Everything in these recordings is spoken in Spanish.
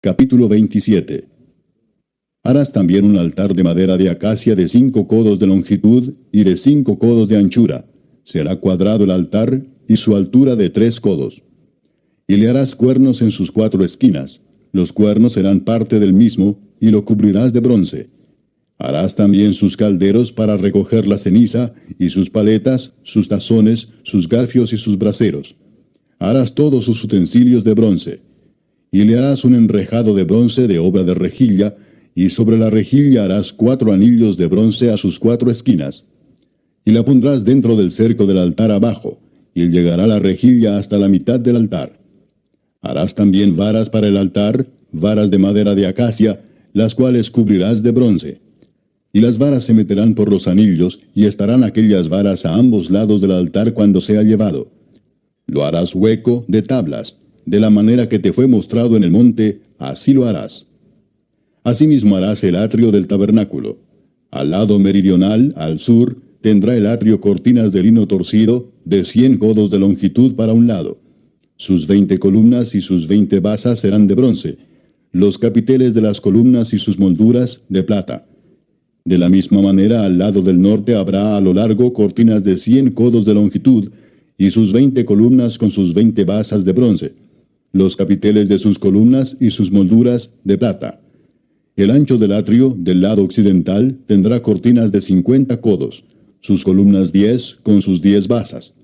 Capítulo 27. Harás también un altar de madera de acacia de 5 codos de longitud y de 5 codos de anchura. Será cuadrado el altar y su altura de 3 codos. Y le harás cuernos en sus 4 esquinas. Los cuernos serán parte del mismo, y lo cubrirás de bronce. Harás también sus calderos para recoger la ceniza, y sus paletas, sus tazones, sus garfios y sus braseros. Harás todos sus utensilios de bronce. Y le harás un enrejado de bronce de obra de rejilla, y sobre la rejilla harás 4 anillos de bronce a sus 4 esquinas. Y la pondrás dentro del cerco del altar abajo, y llegará la rejilla hasta la mitad del altar. Harás también varas para el altar, varas de madera de acacia, las cuales cubrirás de bronce. Y las varas se meterán por los anillos, y estarán aquellas varas a ambos lados del altar cuando sea llevado. Lo harás hueco de tablas, de la manera que te fue mostrado en el monte, así lo harás. Asimismo harás el atrio del tabernáculo. Al lado meridional, al sur, tendrá el atrio cortinas de lino torcido, de 100 codos de longitud para un lado. Sus 20 columnas y sus 20 basas serán de bronce, los capiteles de las columnas y sus molduras de plata. De la misma manera, al lado del norte habrá a lo largo cortinas de 100 codos de longitud, y sus 20 columnas con sus 20 basas de bronce, los capiteles de sus columnas y sus molduras de plata. El ancho del atrio, del lado occidental, tendrá cortinas de 50 codos, sus columnas 10 con sus 10 basas.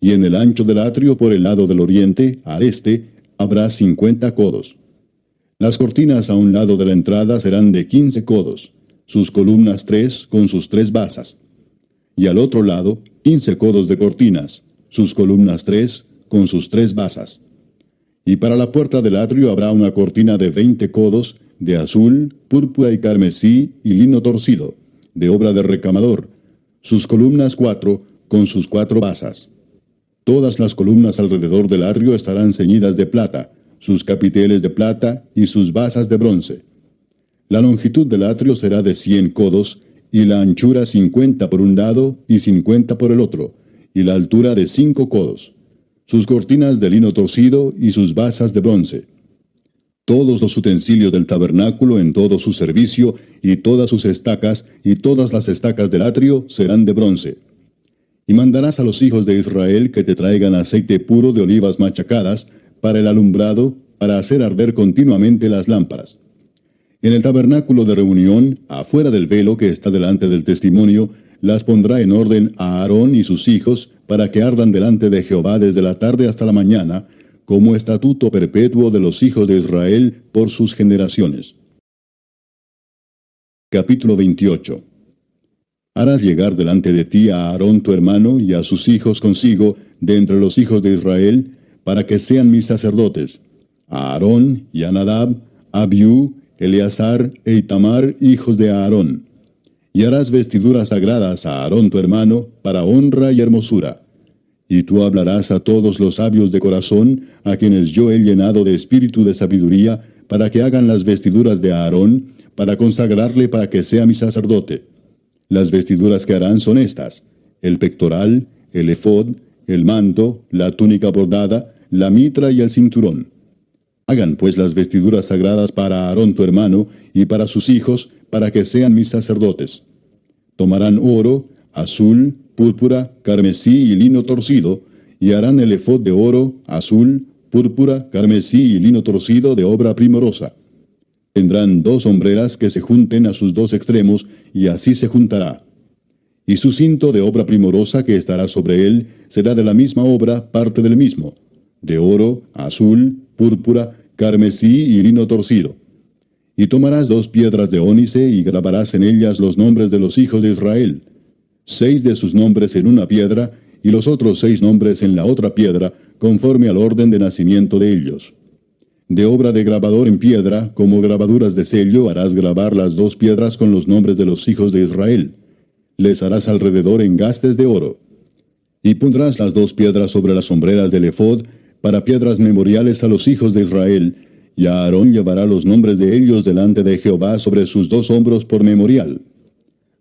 Y en el ancho del atrio por el lado del oriente, al este, habrá 50 codos. Las cortinas a un lado de la entrada serán de 15 codos, sus columnas 3 con sus 3 basas. Y al otro lado, 15 codos de cortinas, sus columnas 3 con sus 3 basas. Y para la puerta del atrio habrá una cortina de 20 codos, de azul, púrpura y carmesí y lino torcido, de obra de recamador, sus columnas 4 con sus 4 basas. Todas las columnas alrededor del atrio estarán ceñidas de plata, sus capiteles de plata y sus basas de bronce. La longitud del atrio será de 100 codos, y la anchura 50 por un lado y 50 por el otro, y la altura de 5 codos. Sus cortinas de lino torcido y sus basas de bronce. Todos los utensilios del tabernáculo en todo su servicio, y todas sus estacas, y todas las estacas del atrio serán de bronce. Y mandarás a los hijos de Israel que te traigan aceite puro de olivas machacadas, para el alumbrado, para hacer arder continuamente las lámparas. En el tabernáculo de reunión, afuera del velo que está delante del testimonio, las pondrá en orden a Aarón y sus hijos, para que ardan delante de Jehová desde la tarde hasta la mañana, como estatuto perpetuo de los hijos de Israel por sus generaciones. Capítulo 28. Harás llegar delante de ti a Aarón tu hermano y a sus hijos consigo, de entre los hijos de Israel, para que sean mis sacerdotes, a Aarón y a Nadab, Abiú, Eleazar e Itamar, hijos de Aarón. Y harás vestiduras sagradas a Aarón tu hermano, para honra y hermosura. Y tú hablarás a todos los sabios de corazón, a quienes yo he llenado de espíritu de sabiduría, para que hagan las vestiduras de Aarón, para consagrarle para que sea mi sacerdote. Las vestiduras que harán son estas: el pectoral, el efod, el manto, la túnica bordada, la mitra y el cinturón. Hagan pues las vestiduras sagradas para Aarón tu hermano, y para sus hijos, para que sean mis sacerdotes. Tomarán oro, azul, púrpura, carmesí y lino torcido, y harán el efod de oro, azul, púrpura, carmesí y lino torcido de obra primorosa. Tendrán 2 hombreras que se junten a sus 2 extremos, y así se juntará. Y su cinto de obra primorosa que estará sobre él será de la misma obra, parte del mismo, de oro, azul, púrpura, carmesí y lino torcido. Y tomarás 2 piedras de ónice y grabarás en ellas los nombres de los hijos de Israel, 6 de sus nombres en una piedra, y los otros 6 nombres en la otra piedra, conforme al orden de nacimiento de ellos. De obra de grabador en piedra, como grabaduras de sello, harás grabar las 2 piedras con los nombres de los hijos de Israel. Les harás alrededor engastes de oro. Y pondrás las 2 piedras sobre las hombreras del efod, para piedras memoriales a los hijos de Israel, y Aarón llevará los nombres de ellos delante de Jehová sobre sus 2 hombros por memorial.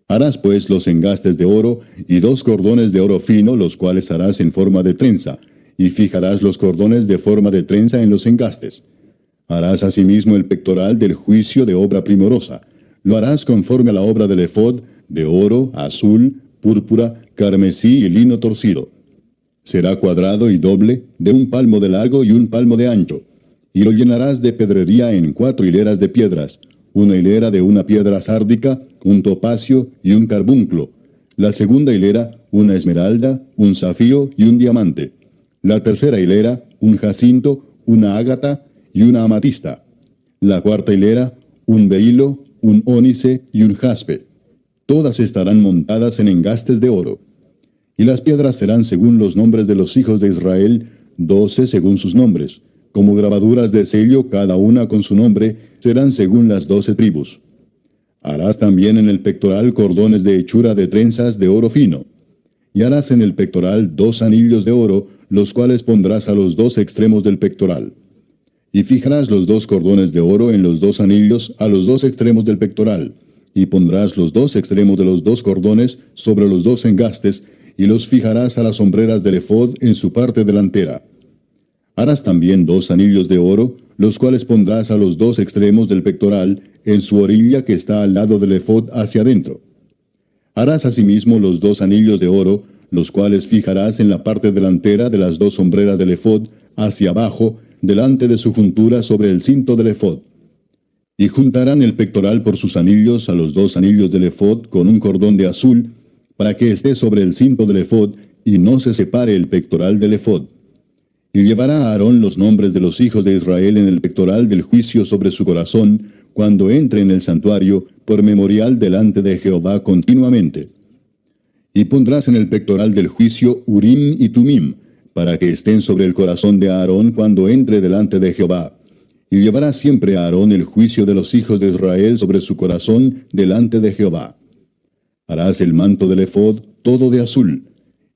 Harás pues los engastes de oro, y 2 cordones de oro fino, los cuales harás en forma de trenza, y fijarás los cordones de forma de trenza en los engastes. Harás asimismo el pectoral del juicio de obra primorosa. Lo harás conforme a la obra del efod, de oro, azul, púrpura, carmesí y lino torcido. Será cuadrado y doble, de 1 palmo de largo y 1 palmo de ancho. Y lo llenarás de pedrería en 4 hileras de piedras, una hilera de una piedra sárdica, un topacio y un carbunclo. La segunda hilera, una esmeralda, un zafiro y un diamante. La tercera hilera, un jacinto, una ágata y una amatista. La cuarta hilera, un beilo, un ónice y un jaspe. Todas estarán montadas en engastes de oro. Y las piedras serán según los nombres de los hijos de Israel, 12 según sus nombres. Como grabaduras de sello, cada una con su nombre, serán según las 12 tribus. Harás también en el pectoral cordones de hechura de trenzas de oro fino. Y harás en el pectoral 2 anillos de oro, los cuales pondrás a los 2 extremos del pectoral. Y fijarás los 2 cordones de oro en los 2 anillos a los 2 extremos del pectoral, y pondrás los 2 extremos de los 2 cordones sobre los 2 engastes, y los fijarás a las sombreras del efod en su parte delantera. Harás también 2 anillos de oro, los cuales pondrás a los 2 extremos del pectoral, en su orilla que está al lado del efod hacia adentro. Harás asimismo los 2 anillos de oro, los cuales fijarás en la parte delantera de las 2 sombreras del efod, hacia abajo, delante de su juntura sobre el cinto del efod. Y juntarán el pectoral por sus anillos a los 2 anillos del efod con un cordón de azul, para que esté sobre el cinto del efod, y no se separe el pectoral del efod. Y llevará a Aarón los nombres de los hijos de Israel en el pectoral del juicio sobre su corazón, cuando entre en el santuario, por memorial delante de Jehová continuamente. Y pondrás en el pectoral del juicio Urim y Tumim, para que estén sobre el corazón de Aarón cuando entre delante de Jehová. Y llevará siempre a Aarón el juicio de los hijos de Israel sobre su corazón delante de Jehová. Harás el manto del efod todo de azul,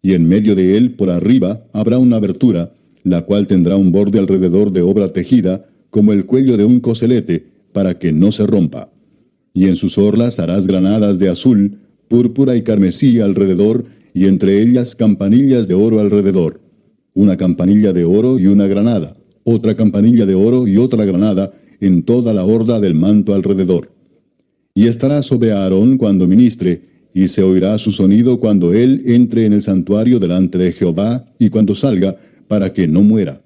y en medio de él, por arriba, habrá una abertura, la cual tendrá un borde alrededor de obra tejida, como el cuello de un coselete, para que no se rompa. Y en sus orlas harás granadas de azul, púrpura y carmesí alrededor, y entre ellas campanillas de oro alrededor. Una campanilla de oro y una granada, otra campanilla de oro y otra granada, en toda la orla del manto alrededor. Y estará sobre Aarón cuando ministre, y se oirá su sonido cuando él entre en el santuario delante de Jehová, y cuando salga, para que no muera.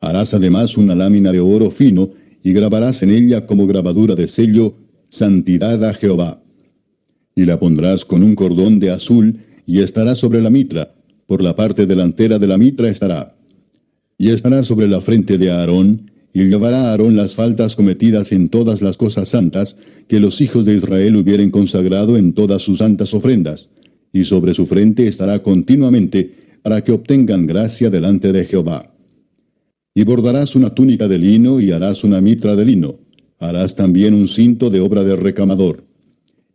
Harás además una lámina de oro fino, y grabarás en ella como grabadura de sello, Santidad a Jehová. Y la pondrás con un cordón de azul, y estará sobre la mitra, por la parte delantera de la mitra estará. Y estará sobre la frente de Aarón, y llevará a Aarón las faltas cometidas en todas las cosas santas, que los hijos de Israel hubieren consagrado en todas sus santas ofrendas, y sobre su frente estará continuamente, para que obtengan gracia delante de Jehová. Y bordarás una túnica de lino, y harás una mitra de lino. Harás también un cinto de obra de recamador.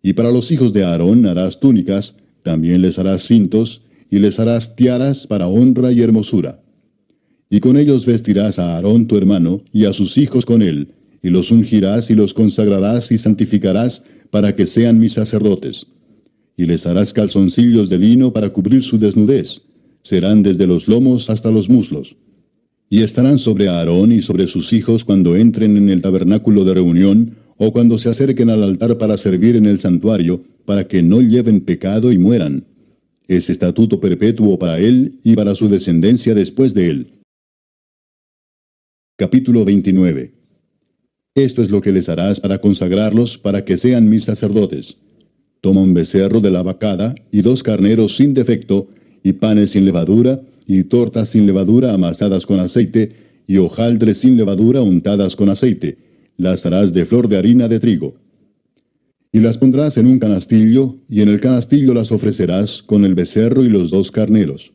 Y para los hijos de Aarón harás túnicas, también les harás cintos, y les harás tiaras para honra y hermosura. Y con ellos vestirás a Aarón tu hermano, y a sus hijos con él, y los ungirás y los consagrarás y santificarás, para que sean mis sacerdotes. Y les harás calzoncillos de lino para cubrir su desnudez. Serán desde los lomos hasta los muslos. Y estarán sobre Aarón y sobre sus hijos cuando entren en el tabernáculo de reunión, o cuando se acerquen al altar para servir en el santuario, para que no lleven pecado y mueran. Es estatuto perpetuo para él y para su descendencia después de él. Capítulo 29. Esto es lo que les harás para consagrarlos, para que sean mis sacerdotes. Toma un becerro de la vacada, y 2 carneros sin defecto, y panes sin levadura, y tortas sin levadura amasadas con aceite, y hojaldres sin levadura untadas con aceite. Las harás de flor de harina de trigo. Y las pondrás en un canastillo, y en el canastillo las ofrecerás con el becerro y los 2 carneros.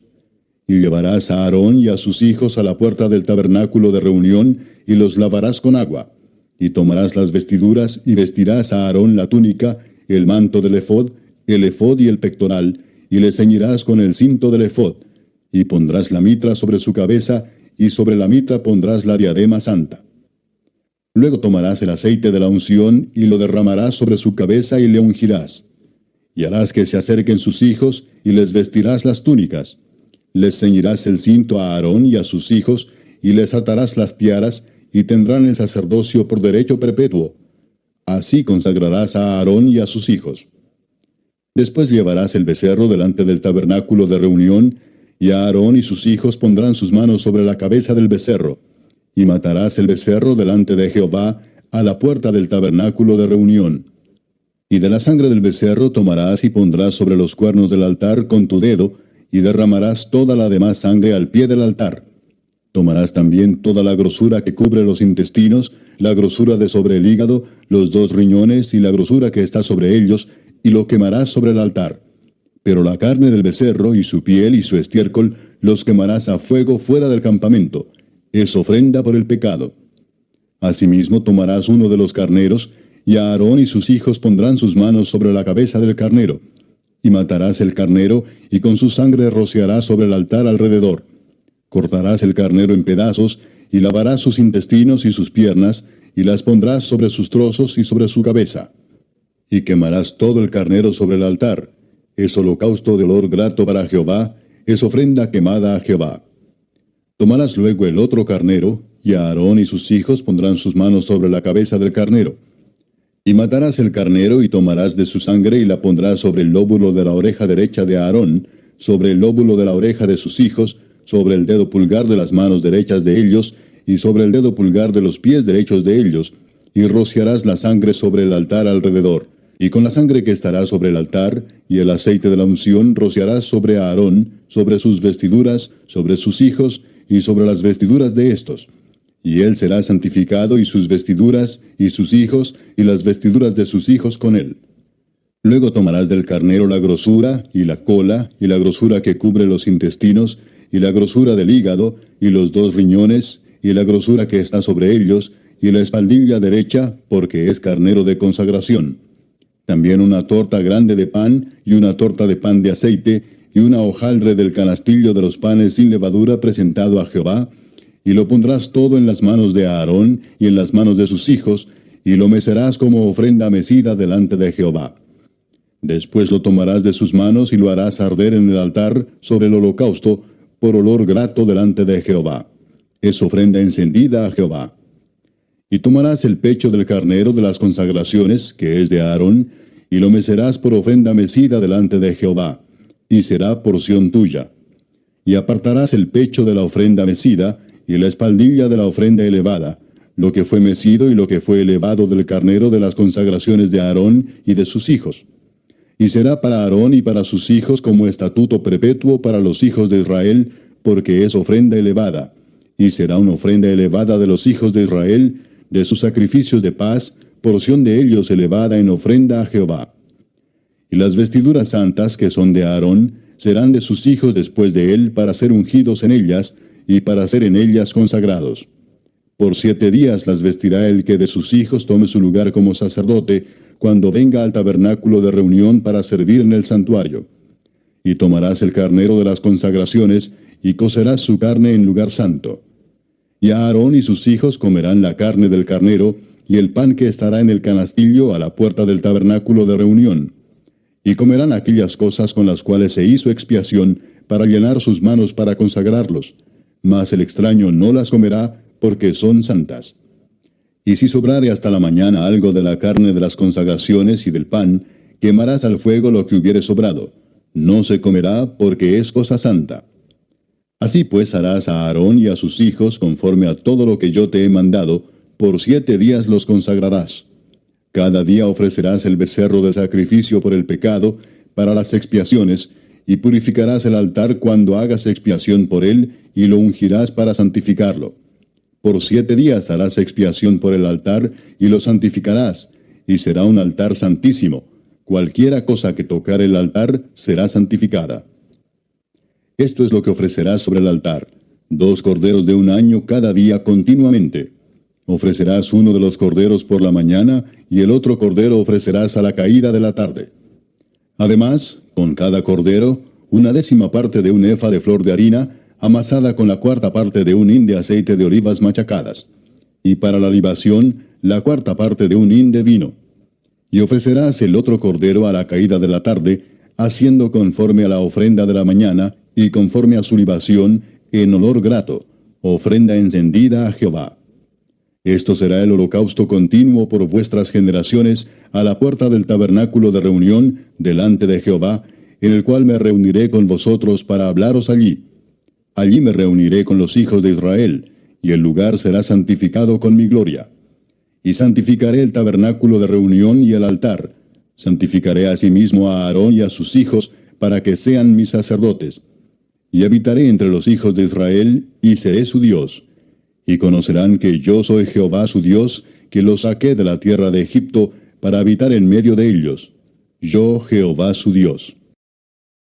Y llevarás a Aarón y a sus hijos a la puerta del tabernáculo de reunión, y los lavarás con agua. Y tomarás las vestiduras, y vestirás a Aarón la túnica, el manto del efod y el pectoral, y le ceñirás con el cinto del efod, y pondrás la mitra sobre su cabeza, y sobre la mitra pondrás la diadema santa. Luego tomarás el aceite de la unción, y lo derramarás sobre su cabeza, y le ungirás. Y harás que se acerquen sus hijos, y les vestirás las túnicas. Les ceñirás el cinto a Aarón y a sus hijos, y les atarás las tiaras, y tendrán el sacerdocio por derecho perpetuo. Así consagrarás a Aarón y a sus hijos. Después llevarás el becerro delante del tabernáculo de reunión, y Aarón y sus hijos pondrán sus manos sobre la cabeza del becerro, y matarás el becerro delante de Jehová a la puerta del tabernáculo de reunión. Y de la sangre del becerro tomarás y pondrás sobre los cuernos del altar con tu dedo, y derramarás toda la demás sangre al pie del altar. Tomarás también toda la grosura que cubre los intestinos, la grosura de sobre el hígado, los 2 riñones y la grosura que está sobre ellos, y lo quemarás sobre el altar. Pero la carne del becerro y su piel y su estiércol los quemarás a fuego fuera del campamento. Es ofrenda por el pecado. Asimismo tomarás uno de los carneros, y Aarón y sus hijos pondrán sus manos sobre la cabeza del carnero. Y matarás el carnero, y con su sangre rociarás sobre el altar alrededor. Cortarás el carnero en pedazos, y lavarás sus intestinos y sus piernas, y las pondrás sobre sus trozos y sobre su cabeza. Y quemarás todo el carnero sobre el altar. Es holocausto de olor grato para Jehová, es ofrenda quemada a Jehová. Tomarás luego el otro carnero, y Aarón y sus hijos pondrán sus manos sobre la cabeza del carnero. Y matarás el carnero, y tomarás de su sangre, y la pondrás sobre el lóbulo de la oreja derecha de Aarón, sobre el lóbulo de la oreja de sus hijos, sobre el dedo pulgar de las manos derechas de ellos, y sobre el dedo pulgar de los pies derechos de ellos, y rociarás la sangre sobre el altar alrededor. Y con la sangre que estará sobre el altar, y el aceite de la unción, rociarás sobre Aarón, sobre sus vestiduras, sobre sus hijos, y sobre las vestiduras de éstos. Y él será santificado, y sus vestiduras, y sus hijos, y las vestiduras de sus hijos con él. Luego tomarás del carnero la grosura, y la cola, y la grosura que cubre los intestinos, y la grosura del hígado, y los 2 riñones, y la grosura que está sobre ellos, y la espaldilla derecha, porque es carnero de consagración. También una torta grande de pan, y una torta de pan de aceite, y una hojaldre del canastillo de los panes sin levadura presentado a Jehová, y lo pondrás todo en las manos de Aarón, y en las manos de sus hijos, y lo mecerás como ofrenda mecida delante de Jehová. Después lo tomarás de sus manos, y lo harás arder en el altar sobre el holocausto, por olor grato delante de Jehová. Es ofrenda encendida a Jehová. Y tomarás el pecho del carnero de las consagraciones, que es de Aarón, y lo mecerás por ofrenda mecida delante de Jehová, y será porción tuya. Y apartarás el pecho de la ofrenda mecida, y la espaldilla de la ofrenda elevada, lo que fue mecido y lo que fue elevado del carnero de las consagraciones de Aarón y de sus hijos. Y será para Aarón y para sus hijos como estatuto perpetuo para los hijos de Israel, porque es ofrenda elevada. Y será una ofrenda elevada de los hijos de Israel, de sus sacrificios de paz, porción de ellos elevada en ofrenda a Jehová. Y las vestiduras santas que son de Aarón, serán de sus hijos después de él para ser ungidos en ellas, y para ser en ellas consagrados. Por 7 días las vestirá el que de sus hijos tome su lugar como sacerdote, cuando venga al tabernáculo de reunión para servir en el santuario. Y tomarás el carnero de las consagraciones, y cocerás su carne en lugar santo. Y Aarón y sus hijos comerán la carne del carnero, y el pan que estará en el canastillo a la puerta del tabernáculo de reunión. Y comerán aquellas cosas con las cuales se hizo expiación, para llenar sus manos para consagrarlos. Mas el extraño no las comerá, porque son santas. Y si sobrare hasta la mañana algo de la carne de las consagraciones y del pan, quemarás al fuego lo que hubiere sobrado. No se comerá, porque es cosa santa. Así pues harás a Aarón y a sus hijos conforme a todo lo que yo te he mandado, por 7 días los consagrarás. Cada día ofrecerás el becerro de sacrificio por el pecado, para las expiaciones, y purificarás el altar cuando hagas expiación por él, y lo ungirás para santificarlo. Por 7 días harás expiación por el altar, y lo santificarás, y será un altar santísimo. Cualquiera cosa que tocar el altar será santificada. Esto es lo que ofrecerás sobre el altar: 2 corderos de 1 año cada día continuamente. Ofrecerás uno de los corderos por la mañana, y el otro cordero ofrecerás a la caída de la tarde. Además, con cada cordero, 1/10 parte de un efa de flor de harina, amasada con la 4ª parte de un hin de aceite de olivas machacadas. Y para la libación, la 4ª parte de un hin de vino. Y ofrecerás el otro cordero a la caída de la tarde, haciendo conforme a la ofrenda de la mañana, y conforme a su libación, en olor grato, ofrenda encendida a Jehová. Esto será el holocausto continuo por vuestras generaciones a la puerta del tabernáculo de reunión delante de Jehová, en el cual me reuniré con vosotros para hablaros allí. Allí me reuniré con los hijos de Israel, y el lugar será santificado con mi gloria. Y santificaré el tabernáculo de reunión y el altar. Santificaré asimismo a Aarón y a sus hijos, para que sean mis sacerdotes. Y habitaré entre los hijos de Israel, y seré su Dios. Y conocerán que yo soy Jehová su Dios, que los saqué de la tierra de Egipto, para habitar en medio de ellos. Yo, Jehová su Dios.